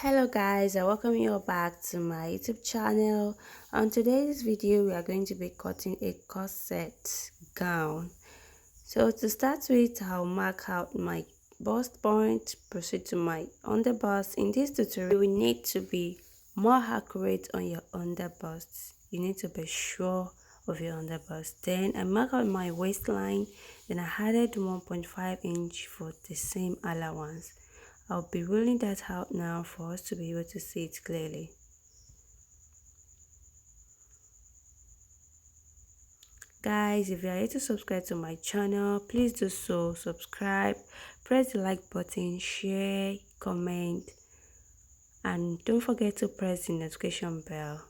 Hello guys, I welcome you all back to my YouTube channel. On today's video we are going to be cutting a corset gown. So to start with, I'll mark out my bust point, proceed to my underbust. In this tutorial you will need to be more accurate on your underbust. You need to be sure of your underbust. Then I mark out my waistline, then I added 1.5 inch for the same allowance. I'll be rolling that out now for us to be able to see it clearly. Guys, if you are yet to subscribe to my channel, please do so. Subscribe, press the like button, share, comment, and don't forget to press the notification bell.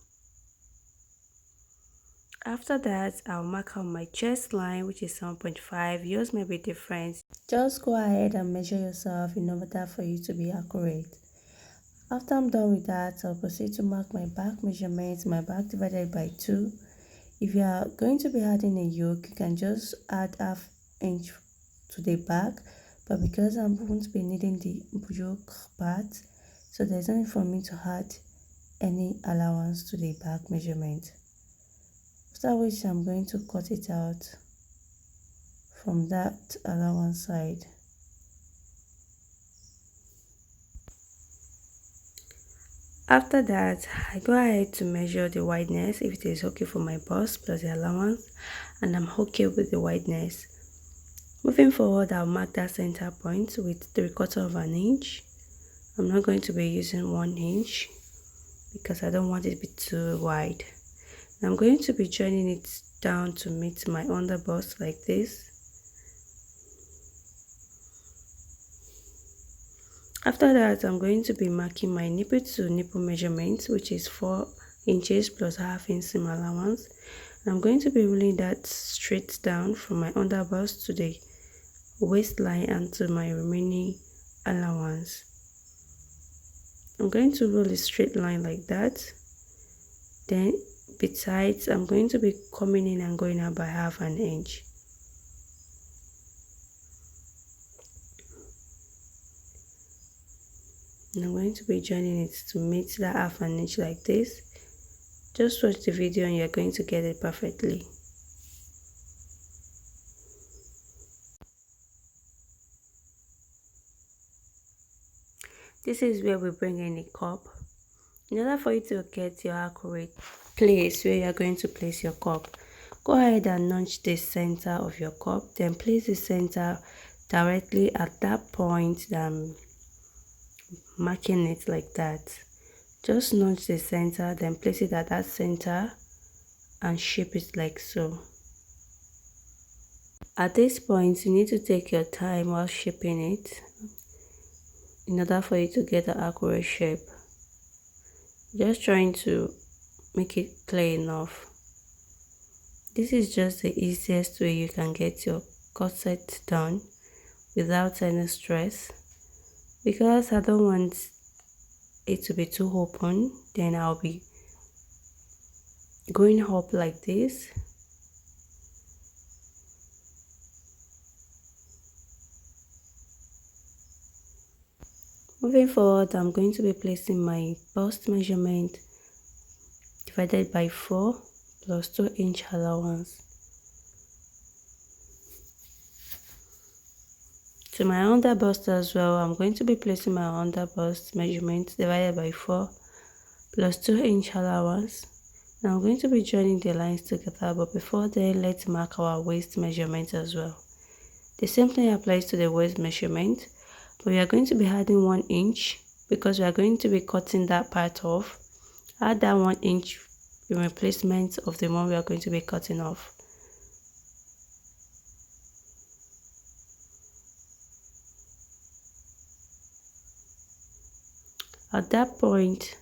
After that, I'll mark out my chest line, which is 7.5. Yours may be different. Just go ahead and measure yourself in order for you to be accurate. After I'm done with that, I'll proceed to mark my back measurements, my back divided by 2. If you are going to be adding a yoke, you can just add half inch to the back, but because I'm going to be needing the yoke part, so there's no need for me to add any allowance to the back measurement. After which I'm going to cut it out from that allowance side. After that, I go ahead to measure the wideness if it is okay for my bust plus the allowance, and I'm okay with the wideness. Moving forward, I'll mark that center point with 3/4 of an inch. I'm not going to be using 1 inch because I don't want it to be too wide. I'm going to be joining it down to meet my underbust like this. After that, I'm going to be marking my nipple to nipple measurement, which is 4 inches plus half inch seam allowance. And I'm going to be rolling that straight down from my underbust to the waistline and to my remaining allowance. I'm going to roll a straight line like that. Then besides, I'm going to be coming in and going out by half an inch. And I'm going to be joining it to meet that half an inch like this. Just watch the video and you're going to get it perfectly. This is where we bring in a cup. In order for you to get your accurate place where you're going to place your cup, go ahead and notch the center of your cup, then place the center directly at that point that I'm marking it like that. Just notch the center, then place it at that center and shape it like so. At this point, you need to take your time while shaping it in order for you to get an accurate shape. Just trying to make it clear enough. This is just the easiest way you can get your corset done without any stress. Because I don't want it to be too open, then I'll be going up like this. Moving forward, I'm going to be placing my bust measurement divided by 4 plus 2 inch allowance. To my underbust as well, I'm going to be placing my underbust measurement divided by 4 plus 2 inch allowance. Now I'm going to be joining the lines together, but before then, let's mark our waist measurement as well. The same thing applies to the waist measurement, but we are going to be adding 1 inch because we are going to be cutting that part off. Add that 1 inch in replacement of the one we are going to be cutting off. At that point,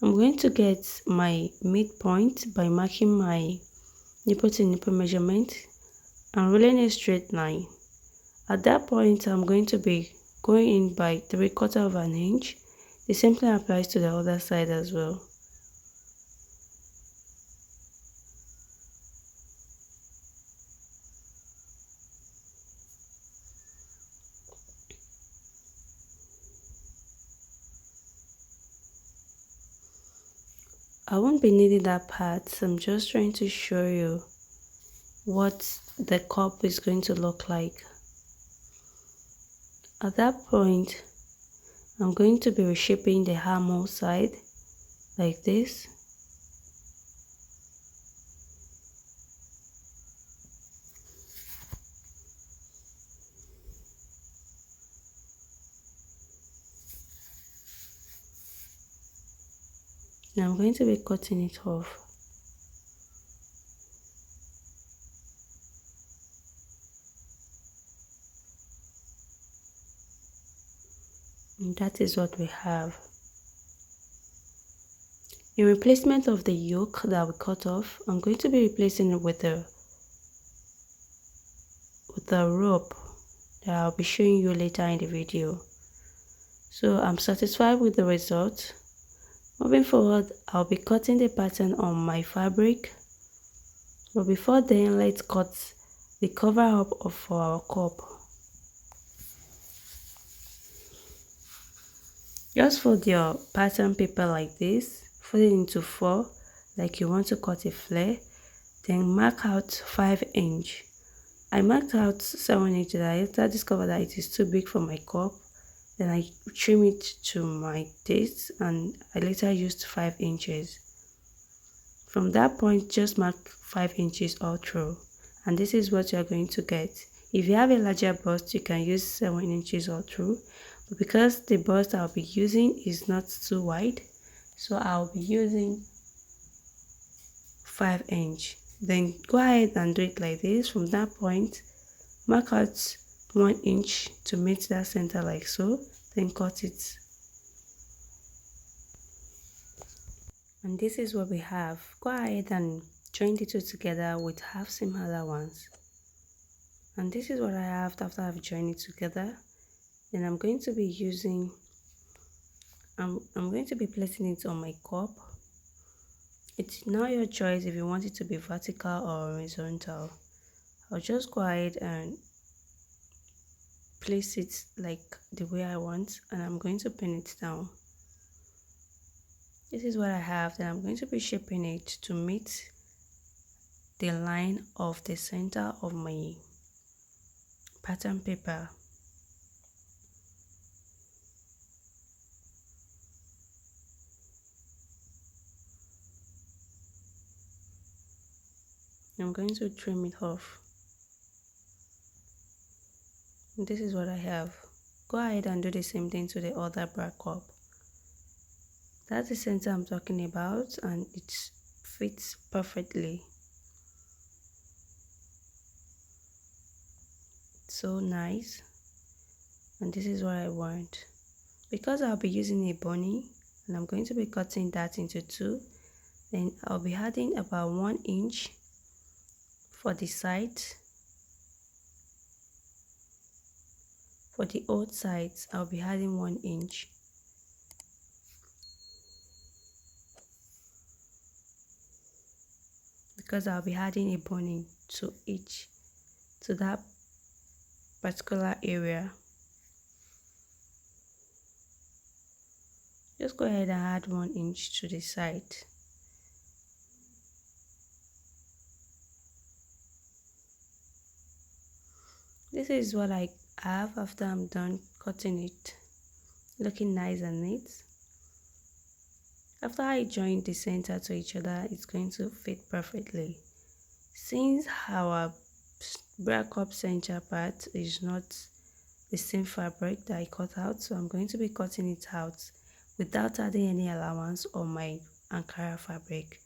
I'm going to get my midpoint by marking my nipple to nipple measurement and rolling a straight line. At that point, I'm going to be going in by 3/4 of an inch. The same thing applies to the other side as well. I won't be needing that part, so I'm just trying to show you what the cup is going to look like. At that point, I'm going to be reshaping the armhole side like this. Now I'm going to be cutting it off. And that is what we have. In replacement of the yoke that we cut off, I'm going to be replacing it with a rope that I'll be showing you later in the video. So I'm satisfied with the result. Moving forward, I'll be cutting the pattern on my fabric. But before then, let's cut the cover up of our cup. Just fold your pattern paper like this, fold it into 4 like you want to cut a flare, then mark out 5 inch. I marked out 7 inches. I later discovered that it is too big for my cup. Then I trim it to my taste and I later used 5 inches. From that point, just mark 5 inches all through, and this is what you are going to get. If you have a larger bust, you can use 7 inches all through, but because the bust I'll be using is not too wide, so I'll be using 5 inch. Then go ahead and do it like this. From that point, mark out 1 inch to meet that center like so, then cut it. And this is what we have. Go ahead and join the two together with half seam allowance. And this is what I have after I've joined it together. Then I'm going to be using, I'm going to be placing it on my cup. It's now your choice if you want it to be vertical or horizontal. I'll just go ahead and place it like the way I want, and I'm going to pin it down. This is what I have. Then I'm going to be shaping it to meet the line of the center of my pattern paper. I'm going to trim it off. And this is what I have. Go ahead and do the same thing to the other bra cup. That's the center I'm talking about, and it fits perfectly. So nice. And this is what I want. Because I'll be using a bunny and I'm going to be cutting that into 2, then I'll be adding about 1 inch for the side. For the old sides, I'll be adding 1 inch. Because I'll be adding a bunny to that particular area. Just go ahead and add 1 inch to the side. This is what I have after I'm done cutting it, looking nice and neat. After I join the center to each other, it's going to fit perfectly. Since our bra cup center part is not the same fabric that I cut out, so I'm going to be cutting it out without adding any allowance on my Ankara fabric.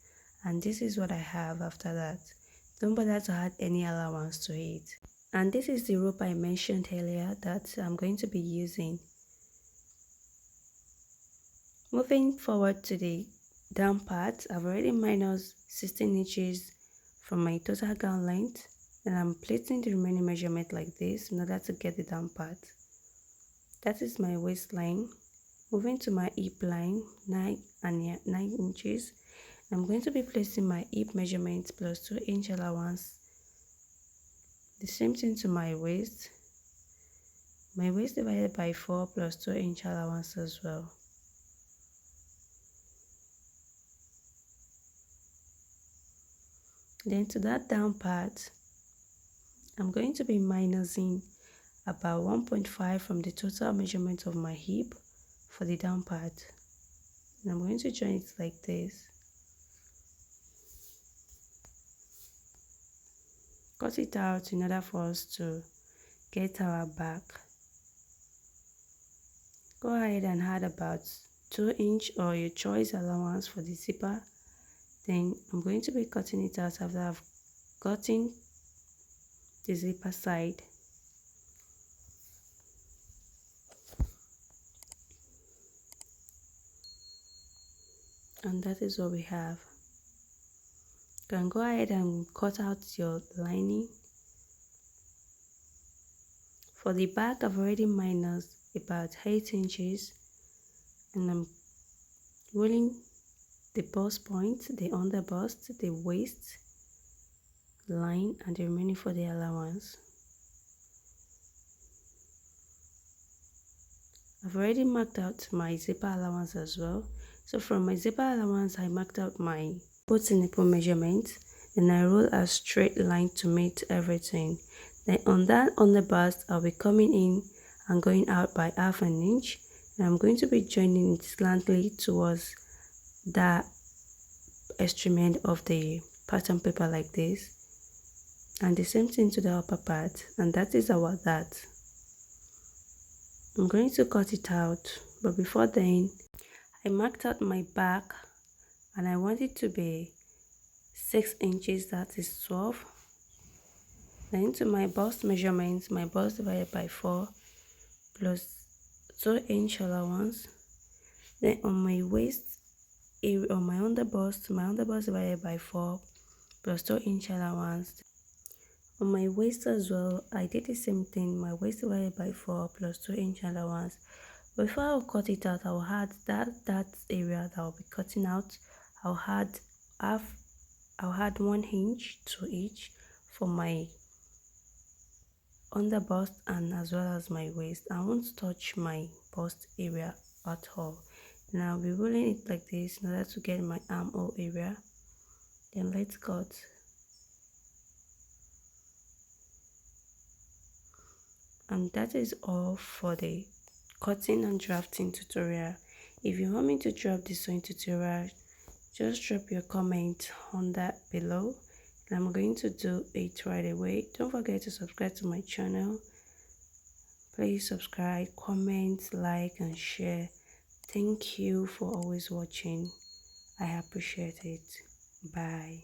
And this is what I have after that. Don't bother to add any allowance to it. And this is the rope I mentioned earlier that I'm going to be using. Moving forward to the down part, I've already minus 16 inches from my total gown length, and I'm placing the remaining measurement like this in order to get the down part. That is my waistline. Moving to my hip line, 9 inches. I'm going to be placing my hip measurement plus 2 inch allowance. The same thing to my waist. My waist divided by 4 plus 2 inch allowance as well. Then to that down part, I'm going to be minusing about 1.5 from the total measurement of my hip for the down part. And I'm going to join it like this. Cut it out in order for us to get our back. Go ahead and add about 2-inch or your choice allowance for the zipper. Then I'm going to be cutting it out after I've gotten the zipper side. And that is what we have. You can go ahead and cut out your lining. For the back, I've already minus about 8 inches, and I'm rolling the bust point, the under bust, the waist line, and the remaining for the allowance. I've already marked out my zipper allowance as well. So from my zipper allowance, I marked out my both nipple measurement, and I roll a straight line to meet everything. Then on that under bust, I'll be coming in and going out by 1/2 inch, and I'm going to be joining it slightly towards the extreme end of the pattern paper like this, and the same thing to the upper part, and that is our that. I'm going to cut it out, but before then, I marked out my back and I want it to be 6 inches, that is 12. Then to my bust measurements, my bust divided by 4 plus 2-inch allowance. Then on my waist area, on my underbust divided by 4 plus 2-inch allowance. On my waist as well, I did the same thing, my waist divided by 4 plus 2-inch allowance. Before I'll cut it out, I'll add that area that I'll be cutting out. I'll add 1 inch to each for my under bust and as well as my waist. I won't touch my bust area at all. And I'll be rolling it like this in order to get my armhole area. Then let's cut. And that is all for the cutting and drafting tutorial. If you want me to drop the sewing tutorial, just drop your comment on that below, and I'm going to do it right away. Don't forget to subscribe to my channel. Please subscribe, comment, like, and share. Thank you for always watching. I appreciate it. Bye.